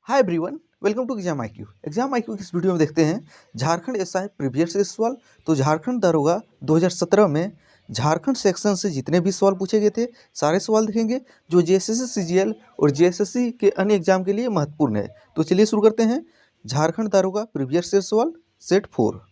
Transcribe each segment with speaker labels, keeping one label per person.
Speaker 1: Hi everyone, welcome to exam IQ. Exam IQ की इस video में देखते हैं झारखंड एसआई प्रीवियस ईयर सवाल। तो झारखंड दारोगा 2017 में झारखंड सेक्शन से जितने भी सवाल पूछे गए थे सारे सवाल देखेंगे जो जेएसएससी सीजीएल और जेएसएससी के अन्य एग्जाम के लिए महत्वपूर्ण है। तो चलिए शुरू करते हैं। झारखंड दारोगा प्रीवियस ईयर सवाल सेट 4।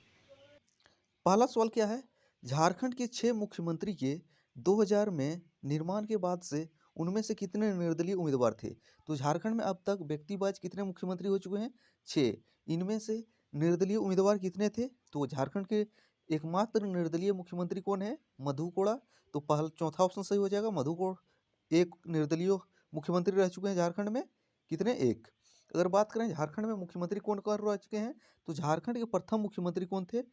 Speaker 1: पहला सवाल क्या है? झारखंड के 6 मुख्यमंत्री के 2000 में निर्माण के बाद से उनमें से कितने निर्दलीय उम्मीदवार थे? तो झारखंड में अब तक व्यक्ति वाइज कितने मुख्यमंत्री हो चुके हैं? 6। इनमें से निर्दलीय उम्मीदवार कितने थे? तो झारखंड के एकमात्र निर्दलीय मुख्यमंत्री कौन है? मधु कोड़ा। तो पहला चौथा ऑप्शन सही हो जाएगा, मधु कोड़ा एक निर्दलीय मुख्यमंत्री रह चुके हैं झारखंड में। कितने? एक। अगर बात करें झारखंड में मुख्यमंत्री कौन कौन रह चुके हैं, तो झारखंड के प्रथम मुख्यमंत्री कौन थे?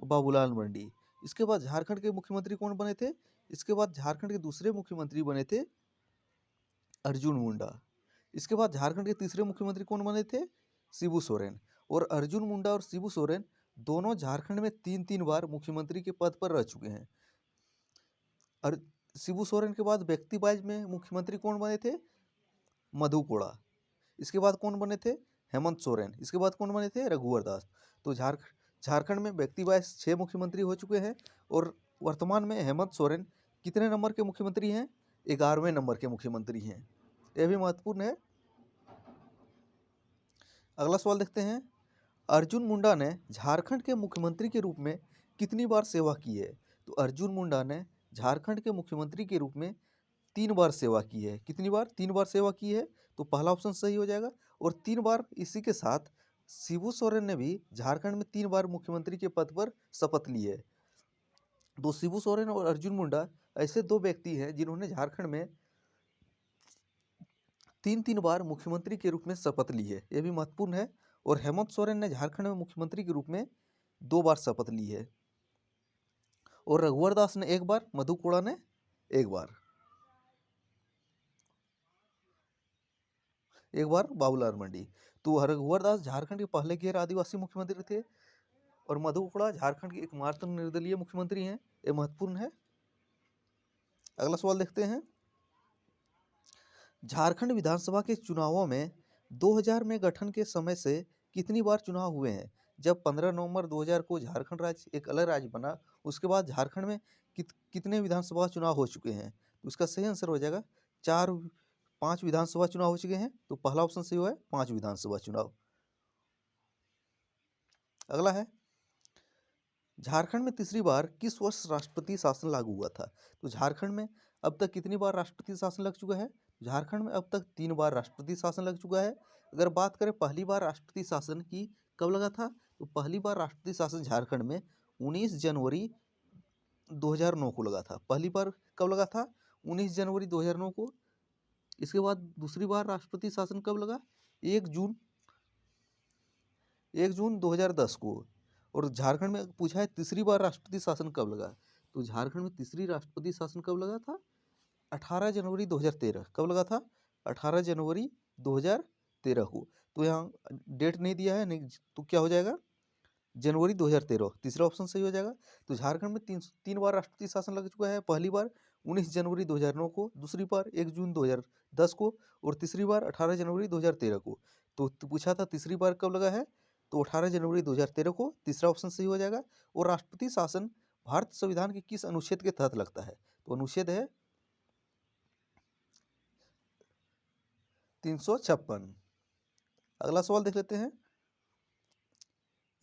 Speaker 1: बाबूलाल मरांडी। इसके बाद झारखंड के मुख्यमंत्री कौन बने थे? इसके बाद झारखंड के दूसरे मुख्यमंत्री बने थे अर्जुन मुंडा। इसके बाद झारखंड के तीसरे मुख्यमंत्री कौन बने थे? शिबू सोरेन। और अर्जुन मुंडा और शिबू सोरेन दोनों झारखंड में 3-3 बार मुख्यमंत्री के पद पर रह चुके हैं। और शिबू सोरेन के बाद व्यक्ति वाइज में मुख्यमंत्री कौन बने थे? मधु कोड़ा। इसके बाद कौन बने थे? हेमंत सोरेन। इसके बाद कौन बने थे? रघुवर दास। तो झारखंड में व्यक्ति वाइज 6 मुख्यमंत्री हो चुके हैं और वर्तमान में हेमंत सोरेन कितने नंबर के मुख्यमंत्री हैं? 11वें नंबर के मुख्यमंत्री हैं। यह भी महत्वपूर्ण है। अगला सवाल देखते हैं। अर्जुन मुंडा ने झारखंड के मुख्यमंत्री के रूप में कितनी बार सेवा की है? तो अर्जुन मुंडा ने झारखंड के मुख्यमंत्री के रूप में 3 बार सेवा की है। कितनी बार? 3 बार सेवा की है। तो पहला ऑप्शन सही हो जाएगा। और 3 बार इसी के साथ शिबू सोरेन ने भी झारखंड में 3 बार मुख्यमंत्री के पद पर शपथ ली है। तो शिबू सोरेन और अर्जुन मुंडा ऐसे दो व्यक्ति हैं जिन्होंने झारखंड में 3-3 बार मुख्यमंत्री के रूप में शपथ ली है। यह भी महत्वपूर्ण है। और हेमंत सोरेन ने झारखंड में मुख्यमंत्री के रूप में 2 बार शपथ ली है। और रघुवर दास ने 1 बार, मधु कोड़ा ने 1 बार। एक बार बाबूलाल मरांडी। तो रघुवर दास झारखंड के पहले गैर आदिवासी मुख्यमंत्री थे और मधु कोड़ा झारखंड के एकमात्र निर्दलीय मुख्यमंत्री हैं। ये महत्वपूर्ण है। अगला सवाल देखते हैं। झारखंड विधानसभा के चुनावों में 2000 में गठन के समय से कितनी बार चुनाव हुए हैं? जब 15 नवंबर 2000 को झारखंड राज्य एक अलग राज्य बना, उसके बाद झारखंड में कितने विधानसभा चुनाव हो चुके हैं? तो उसका सही आंसर हो जाएगा 5 विधानसभा चुनाव हो चुके हैं। तो पहला ऑप्शन सही है, 5 विधानसभा चुनाव। अगला है, झारखंड में तीसरी बार किस वर्ष राष्ट्रपति शासन लागू हुआ था? तो झारखंड में अब तक कितनी बार राष्ट्रपति शासन लग चुका है? झारखंड में अब तक 3 बार राष्ट्रपति शासन लग चुका है। अगर बात करें पहली बार राष्ट्रपति शासन की कब लगा था, तो पहली बार राष्ट्रपति शासन झारखंड में 19 जनवरी 2009 को लगा था। पहली बार कब लगा था? 19 जनवरी 2009 को। इसके बाद दूसरी बार राष्ट्रपति शासन कब लगा? 1 जून 2010 को। और झारखंड में पूछा है तीसरी बार राष्ट्रपति शासन कब लगा, तो झारखंड में तीसरी राष्ट्रपति शासन कब लगा था? 18 जनवरी 2013। कब लगा था? 18 जनवरी 2013 को। तो यहाँ डेट नहीं दिया है, नहीं, तो क्या हो जाएगा? जनवरी 2013। तीसरा ऑप्शन सही हो जाएगा। तो झारखंड में तीन बार राष्ट्रपति शासन लग चुका है। पहली बार 19 जनवरी 2009 को, दूसरी बार 1 जून 2010 को और तीसरी बार 18 जनवरी 2013 को। तो पूछा था तीसरी बार कब लगा है, तो 18 जनवरी 2013 को। तीसरा ऑप्शन सही हो जाएगा। और राष्ट्रपति शासन भारत संविधान के किस अनुच्छेद के तहत लगता है? तो अनुच्छेद है 356। अगला सवाल देख लेते हैं।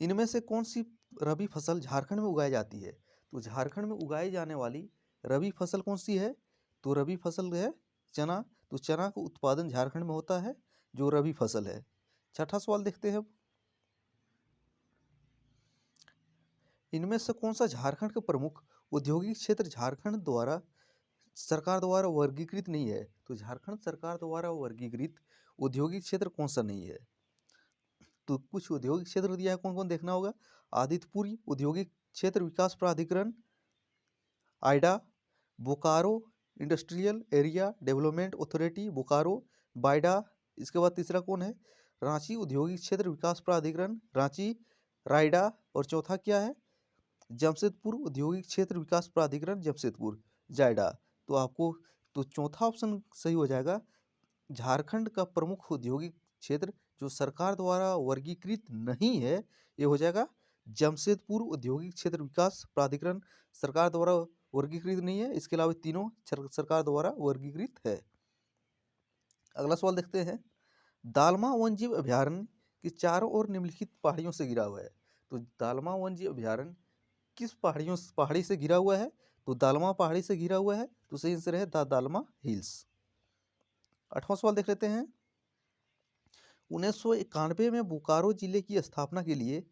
Speaker 1: इनमें से कौन सी रबी फसल झारखंड में उगाई जाती है? तो झारखंड में उगाई जाने वाली रबी फसल कौन सी है? तो रबी फसल है चना। तो चना का उत्पादन झारखंड में होता है, जो रबी फसल है। छठा सवाल देखते हैं। इनमें से कौन सा झारखंड का प्रमुख औद्योगिक क्षेत्र झारखंड द्वारा सरकार द्वारा वर्गीकृत नहीं है? तो झारखंड सरकार द्वारा वर्गीकृत औद्योगिक क्षेत्र कौन सा नहीं है? तो कुछ औद्योगिक क्षेत्र दिया है, कौन कौन देखना होगा। आदित्यपुरी औद्योगिक क्षेत्र विकास प्राधिकरण, आइडा, Bokaro industrial area development authority Bokaro, बाइडा। इसके बाद तीसरा कौन है? रांची औद्योगिक क्षेत्र विकास प्राधिकरण रांची, राइडा। और चौथा क्या है? जमशेदपुर औद्योगिक क्षेत्र विकास प्राधिकरण जमशेदपुर, जायडा। तो चौथा ऑप्शन सही हो जाएगा। झारखंड का प्रमुख औद्योगिक क्षेत्र जो सरकार द्वारा वर्गीकृत नहीं है ये हो जाएगा जमशेदपुर औद्योगिक क्षेत्र विकास प्राधिकरण सरकार द्वारा वर्गीकृत नहीं है। इसके अलावा तीनों सरकार द्वारा वर्गीकृत है। अगला सवाल देखते हैं, दालमा वन्यजीव अभयारण्य के चारों ओर निम्नलिखित पहाड़ियों से घिरा हुआ है। तो दालमा वन्यजीव अभयारण्य किस पहाड़ी से घिरा हुआ है? तो दालमा पहाड़ी से घिरा हुआ है। तो सही आंसर है दालमा हिल्स। 8वां सवाल देख लेते हैं, 1991 में बोकारो जिले की स्थापना के लिए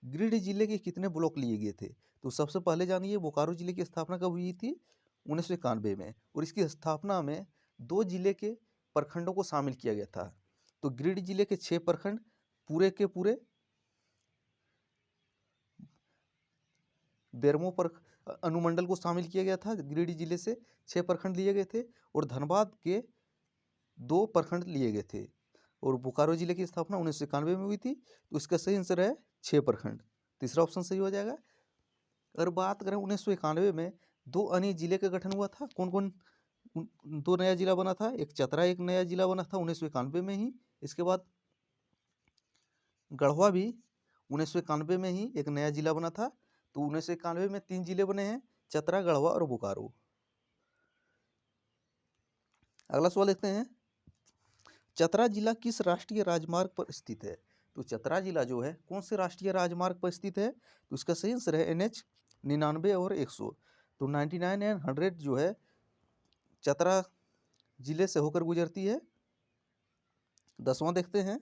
Speaker 1: गिरिडीह जिले के कितने ब्लॉक लिए गए थे? तो सबसे पहले जानिए बोकारो जिले की स्थापना कब हुई थी? 1991 में, और इसकी स्थापना में 2 जिले के प्रखंडों को शामिल किया गया था। तो गिरिडीह जिले के 6 प्रखंड पूरे के पूरे बेरमो पर अनुमंडल को शामिल किया गया था। गिरिडीह जिले से 6 प्रखंड लिए गए थे और धनबाद के 2 प्रखंड लिए गए थे। और बोकारो जिले की स्थापना 1991 में हुई थी। तो इसका सही आंसर है 6 प्रखंड। तीसरा ऑप्शन सही हो जाएगा। अगर बात करें 1991 में 2 अन्य जिले का गठन हुआ था। कौन कौन 2 नया जिला बना था? एक चतरा एक नया जिला बना था 1991 में ही। इसके बाद गढ़वा भी 1991 में ही एक नया जिला बना था। तो 1991 में 3 जिले बने हैं, चतरा, गढ़वा और बोकारो। अगला सवाल देखते हैं, चतरा जिला किस राष्ट्रीय राजमार्ग पर स्थित है? तो चतरा जिला जो है कौन से राष्ट्रीय राजमार्ग पर स्थित है? तो इसका सही आंसर है NH 99 और 100। तो 99 एंड 100 जो है चतरा जिले से होकर गुजरती है। 10वां देखते हैं,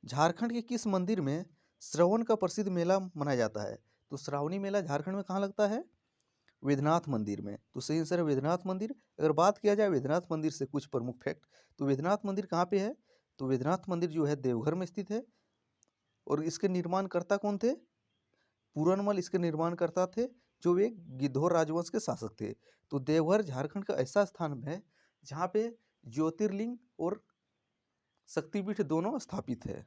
Speaker 1: झारखंड के किस मंदिर में श्रवण का प्रसिद्ध मेला मनाया जाता है? तो श्रावणी मेला झारखंड में कहाँ लगता है? वेदनाथ मंदिर में। तो सही आंसर है वेदनाथ मंदिर। अगर बात किया जाए वेदनाथ मंदिर से कुछ प्रमुख फैक्ट, तो वेदनाथ मंदिर कहाँ पे है? तो वेदनाथ मंदिर जो है देवघर में स्थित है। और इसके निर्माणकर्ता कौन थे? पूरनमल इसके निर्माणकर्ता थे, जो एक गिद्धौर राजवंश के शासक थे। तो देवघर झारखंड का ऐसा स्थान है जहाँ पे ज्योतिर्लिंग और शक्तिपीठ दोनों स्थापित है।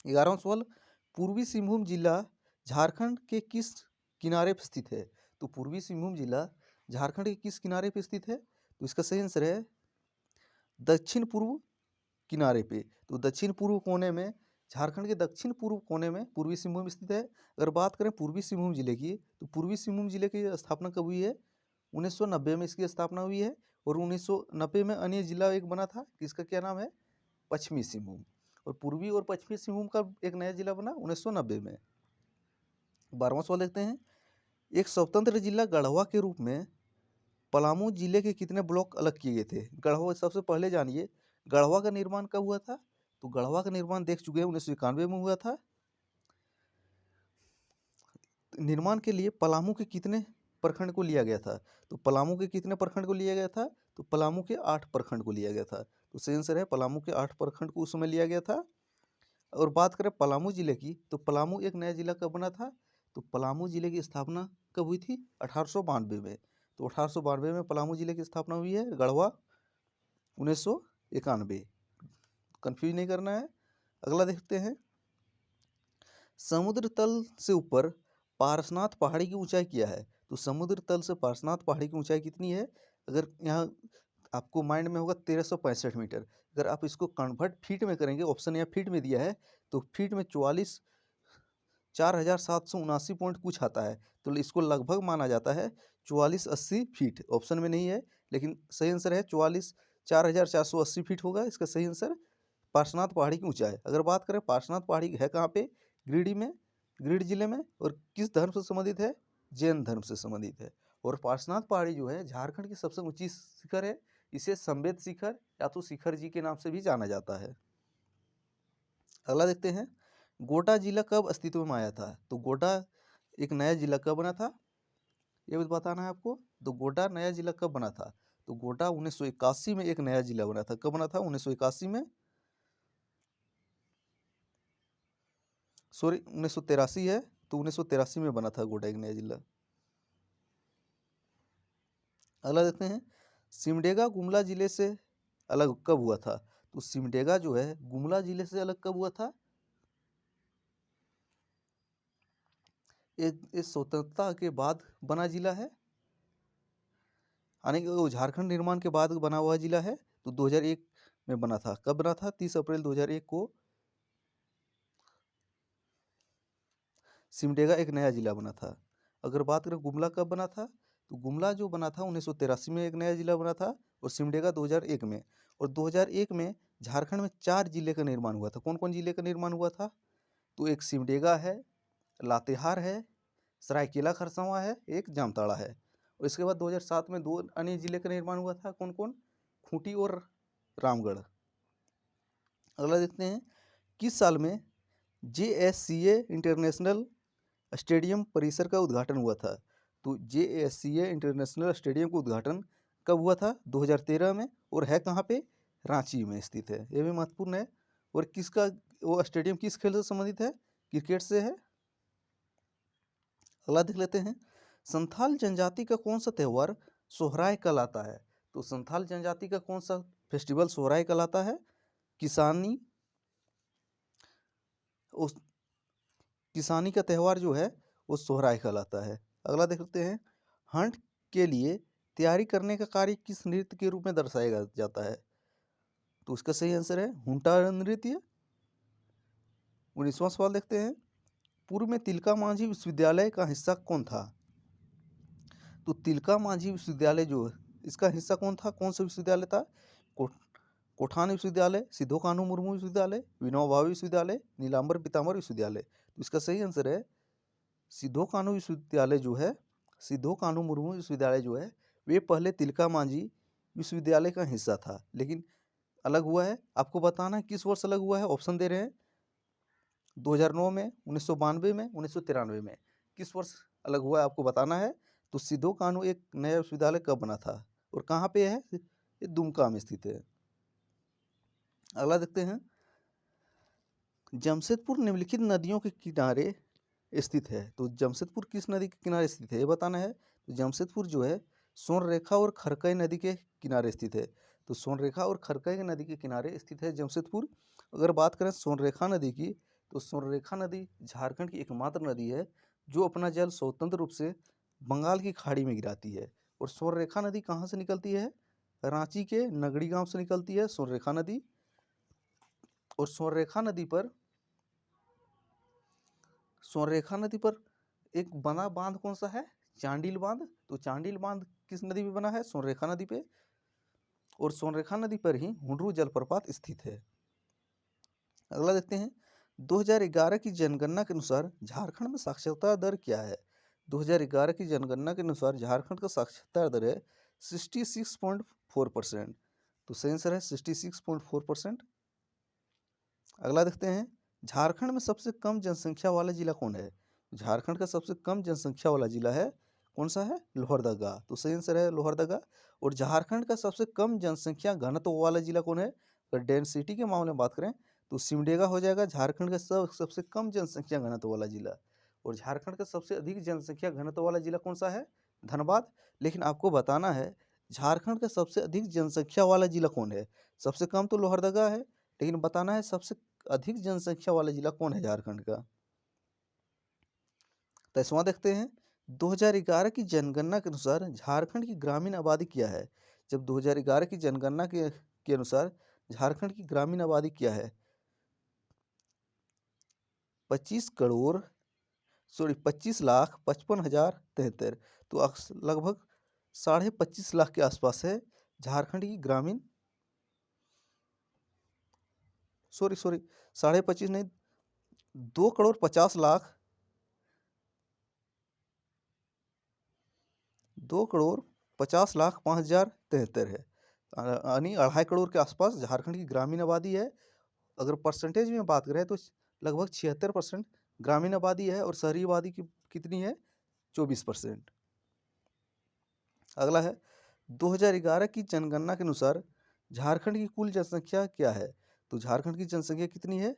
Speaker 1: 11वां सवाल, पूर्वी सिंहभूम जिला झारखंड के किस किनारे पर स्थित है? तो पूर्वी सिंहभूम जिला झारखंड के किस किनारे पर स्थित है? तो इसका सही आंसर है दक्षिण पूर्व किनारे पे। तो दक्षिण पूर्व कोने में, झारखंड के दक्षिण पूर्व कोने में पूर्वी सिंहभूम स्थित है। अगर बात करें पूर्वी सिंहभूम जिले की, तो पूर्वी सिंहभूम जिले की स्थापना कब हुई है? 1990 में इसकी स्थापना हुई है। और 1990 में अन्य जिला एक बना था, जिसका क्या नाम है? पश्चिमी सिंहभूम। और पूर्वी और पश्चिमी सिंहभूम का एक नया जिला बना 1990 में। 12वां सवाल देखते हैं, एक स्वतंत्र जिला गढ़वा के रूप में पलामू जिले के कितने ब्लॉक अलग किए गए थे? गढ़वा सबसे पहले जानिए गढ़वा का निर्माण कब हुआ था? तो गढ़वा का निर्माण देख चुके हैं 1991 में हुआ था। निर्माण के लिए पलामू के कितने प्रखंड को लिया गया था? तो पलामू के कितने प्रखंड को लिया गया था? तो पलामू के 8 प्रखंड को लिया गया था। तो सही आंसर है पलामू के 8 प्रखंड को उस समय लिया गया था। और बात करें पलामू जिले की, तो पलामू एक नया जिला कब बना था? तो पलामू जिले की स्थापना कब हुई थी? 1892 में। तो 1892 में पलामू जिले की स्थापना हुई है। गढ़वा 1991। कंफ्यूज नहीं करना है। अगला देखते हैं, समुद्र तल से ऊपर पारसनाथ पहाड़ी की ऊंचाई क्या है? तो समुद्र तल से पारसनाथ पहाड़ी की ऊंचाई कितनी है? अगर यहाँ आपको माइंड में होगा 1365 मीटर। अगर आप इसको कन्वर्ट फीट में करेंगे, ऑप्शन यहाँ फीट में दिया है, तो फीट में 4779 पॉइंट कुछ आता है। तो इसको लगभग माना जाता है 4480 फीट। ऑप्शन में नहीं है, लेकिन सही आंसर है 4480 फीट होगा इसका सही आंसर। पार्श्वनाथ पहाड़ी की ऊंचाई, अगर बात करें पार्श्वनाथ पहाड़ी है कहाँ पे? गिरिडीह में, गिरिडीह जिले में। और किस धर्म से संबंधित है? जैन धर्म से संबंधित है। और पार्श्वनाथ पहाड़ी जो है झारखंड की सबसे ऊंची शिखर है। इसे संवेद शिखर या तो शिखर जी के नाम से भी जाना जाता है। अगला देखते हैं, गोड्डा जिला कब अस्तित्व में आया था? तो गोड्डा एक नया जिला कब बना था, ये भी बताना है आपको। तो गोड्डा नया जिला कब बना था? तो गोड्डा 1981 में एक नया जिला बना था। कब बना था? 1981 में, सॉरी 1983 है। तो 1983 में बना था गोड्डा एक नया जिला। अगला देखते हैं, सिमडेगा गुमला जिले से अलग कब हुआ था? तो सिमडेगा जो है गुमला जिले से अलग कब हुआ था? इस स्वतंत्रता के बाद बना जिला है, यानी कि झारखंड निर्माण के बाद बना हुआ जिला है। तो 2001 में बना था। कब बना था? 30 अप्रैल 2001 को सिमडेगा एक नया जिला बना था। अगर बात करें गुमला कब बना था, तो गुमला जो बना था 1983 में एक नया जिला बना था, और सिमडेगा 2001 में। और 2001 में झारखंड में 4 जिले का निर्माण हुआ था। कौन कौन जिले का निर्माण हुआ था? तो एक सिमडेगा है, लातेहार है, सरायकेला खरसावां है, एक जामताड़ा है। और इसके बाद 2007 में 2 अन्य जिले का निर्माण हुआ था। कौन कौन? खूंटी और रामगढ़। अगला देखते हैं, किस साल में JSCA इंटरनेशनल स्टेडियम परिसर का उद्घाटन हुआ था? तो JSCA इंटरनेशनल स्टेडियम का उद्घाटन कब हुआ था? 2013 में। और है कहाँ पे? रांची में स्थित है। ये भी महत्वपूर्ण है। और किसका वो स्टेडियम किस खेल से संबंधित है? क्रिकेट से है। अगला देख लेते हैं, संथाल जनजाति का कौन सा त्यौहार सोहराय कहलाता है? तो संथाल जनजाति का कौन सा फेस्टिवल सोहराय कहलाता है? किसानी का त्यौहार जो है वो सोहराय कहलाता है। अगला देखते हैं, हंट के लिए तैयारी करने का कार्य किस नृत्य के रूप में दर्शाया जाता है? तो उसका सही आंसर है हुंटा नृत्य। 19वां सवाल देखते हैं, पूर्व में तिलका मांझी विश्वविद्यालय का हिस्सा कौन था? तो तिलका मांझी विश्वविद्यालय जो इसका हिस्सा कौन था? कौन सा विश्वविद्यालय था? कोठान विश्वविद्यालय, सिद्धो कान्हू मुर्मू विश्वविद्यालय, विनोबा भावे विश्वविद्यालय, नीलांबर पीताम्बर विश्वविद्यालय। तो इसका सही आंसर है सिद्धो कान्हू विश्वविद्यालय जो है, सिद्धो कान्हू मुर्मू विश्वविद्यालय जो है वे पहले तिलका मांझी विश्वविद्यालय का हिस्सा था, लेकिन अलग हुआ है। आपको बताना है किस वर्ष अलग हुआ है। ऑप्शन दे रहे हैं 2009 में, 1992 में, 1993 में। किस वर्ष अलग हुआ है आपको बताना है। तो सिद्धो कान्हू एक नया विश्वविद्यालय कब बना था और कहाँ पे है? ये दुमका में स्थित है। अगला देखते हैं, जमशेदपुर निम्नलिखित नदियों के किनारे स्थित है। तो जमशेदपुर किस नदी के किनारे स्थित है ये बताना है। तो जमशेदपुर जो है सोनरेखा और खरकई नदी के किनारे स्थित है। तो सोनरेखा और खरकई नदी के किनारे स्थित है जमशेदपुर। अगर बात करें सोनरेखा नदी की, तो सोनरेखा नदी झारखंड की एकमात्र नदी है जो अपना जल स्वतंत्र रूप से बंगाल की खाड़ी में गिराती है। और सोनरेखा नदी कहाँ से निकलती है? रांची के नगड़ी गांव से निकलती है सोनरेखा नदी। और सोनरेखा नदी पर एक बना बांध कौन सा है? चांडिल बांध। तो चांडिल बांध किस नदी पे बना है? सोनरेखा नदी पे। और सोनरेखा नदी पर ही हुंडरू जलप्रपात स्थित है। अगला देखते हैं, 2011 की जनगणना के अनुसार झारखंड में साक्षरता दर क्या है? 2011 की जनगणना के अनुसार झारखंड का साक्षरता दर है 66.4%। तो सही आंसर है 66.4%। अगला देखते हैं, झारखंड में सबसे कम जनसंख्या वाला जिला कौन है? झारखंड का सबसे कम जनसंख्या वाला जिला है कौन सा है? लोहरदगा। तो सही आंसर है लोहरदगा। और झारखंड का सबसे कम जनसंख्या घनत्व वाला जिला कौन है? अगर डेंसिटी के मामले में बात करें तो सिमडेगा हो जाएगा झारखंड का सबसे कम जनसंख्या घनत्व वाला जिला। और झारखंड का सबसे अधिक जनसंख्या घनत्व वाला जिला कौन सा है? धनबाद। लेकिन आपको बताना है झारखंड का सबसे अधिक जनसंख्या वाला जिला कौन है? सबसे कम तो लोहरदगा है, लेकिन बताना है सबसे अधिक जनसंख्या वाला जिला कौन है झारखंड का। 23वां देखते हैं, 2011 की जनगणना के अनुसार झारखंड की ग्रामीण आबादी क्या है? जब 2011 की जनगणना के अनुसार झारखंड की ग्रामीण आबादी क्या है? 25,55,73,000। तो लगभग 25.5 लाख के आसपास है झारखंड की ग्रामीण, 25.5 नहीं, 2,50,00,000, 2,50,05,073 है। यानी 2.5 करोड़ के आसपास झारखंड की ग्रामीण आबादी है। अगर परसेंटेज में बात करें तो लगभग 76% ग्रामीण आबादी है और शहरी आबादी की कितनी है? 24%। अगला है, 2011 की जनगणना के अनुसार झारखंड की कुल जनसंख्या क्या है? तो झारखंड की जनसंख्या कितनी है?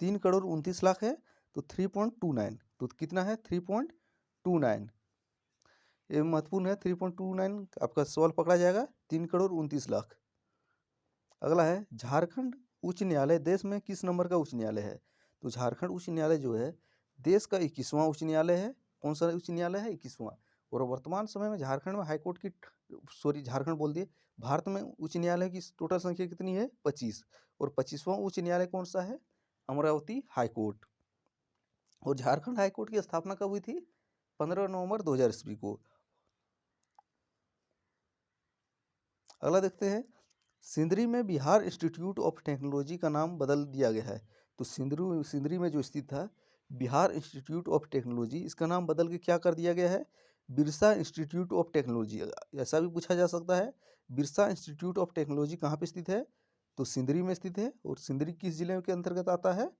Speaker 1: 3,29,00,000 है। तो 3.29, तो कितना है? 3.29। ये महत्वपूर्ण है। 3.29 आपका सवाल पकड़ा जाएगा। 3,29,00,000। अगला है, झारखंड उच्च न्यायालय देश में किस नंबर का उच्च न्यायालय है? तो झारखंड उच्च न्यायालय जो है देश का 21वां उच्च न्यायालय है। कौन सा उच्च न्यायालय है? 21वां। और वर्तमान समय में झारखंड में हाईकोर्ट की सॉरी झारखंड बोल दिए। भारत में उच्च न्यायालय की टोटल संख्या कितनी है? 25। और 25वां उच्च न्यायालय कौन सा है? Amravati high court. और झारखंड हाई कोर्ट की स्थापना कब हुई थी? 15 नवंबर 2000 ईस्वी को। अगला देखते हैं, सिंदरी में बिहार इंस्टीट्यूट ऑफ टेक्नोलॉजी का नाम बदल दिया गया है। तो सिंदरी में जो स्थित था बिहार इंस्टीट्यूट ऑफ टेक्नोलॉजी, इसका नाम बदल के क्या कर दिया गया है? Birsa institute of technology. ऐसा भी पूछा जा सकता है, बिरसा इंस्टीट्यूट ऑफ टेक्नोलॉजी कहाँ पे स्थित है? तो सिंदरी में स्थित है। और सिंदरी किस जिले के अंतर्गत आता है?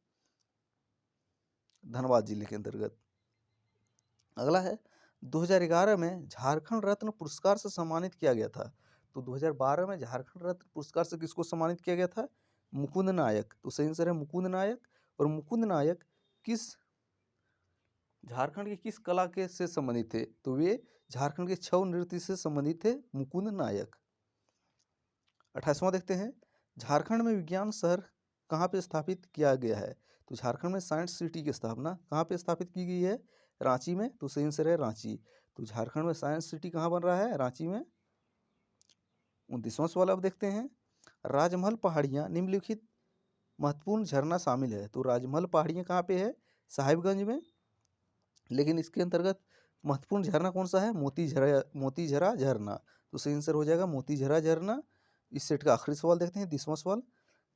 Speaker 1: धनबाद जिले के अंतर्गत। अगला है, 2011 में झारखंड रत्न पुरस्कार से सम्मानित किया गया था। तो 2012 में झारखंड रत्न पुरस्कार से किसको सम्मानित किया गया था? मुकुंद नायक। तो सही आंसर है मुकुंद नायक। और मुकुंद नायक किस झारखंड की किस कला के से संबंधित थे? तो वे झारखंड के छऊ नृत्य से संबंधित थे मुकुंद नायक। 28वां देखते हैं, झारखंड में विज्ञान शहर कहाँ पे स्थापित किया गया है? तो झारखंड में साइंस सिटी की स्थापना कहाँ पे स्थापित की गई है? रांची में। तो सही आंसर है रांची। तो झारखंड में साइंस सिटी कहाँ बन रहा है? रांची में। 29वां सवाल अब देखते हैं, राजमहल पहाड़ियाँ निम्नलिखित महत्वपूर्ण झरना शामिल है। तो राजमहल पहाड़ियाँ कहाँ पे है? साहिबगंज में। लेकिन इसके अंतर्गत महत्वपूर्ण झरना कौन सा है? मोतीझरा झरना। तो सही आंसर हो जाएगा मोतीझरा झरना। इस सेट का आखिरी सवाल देखते हैं, 30वां सवाल,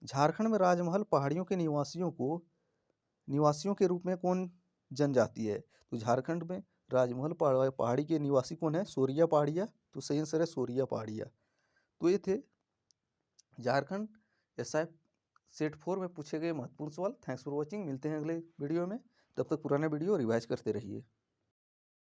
Speaker 1: झारखंड में राजमहल पहाड़ियों के निवासियों के रूप में कौन जनजाति है? तो झारखंड में राजमहल पहाड़ी के निवासी कौन है? सोरिया पहाड़िया। तो सही आंसर है सोरिया पहाड़िया। तो ये थे झारखंड एसआई सेट 4 में पूछे गए महत्वपूर्ण सवाल। Thanks for watching. मिलते हैं अगले वीडियो में, तब तक पुराने वीडियो रिवाइज करते रहिए।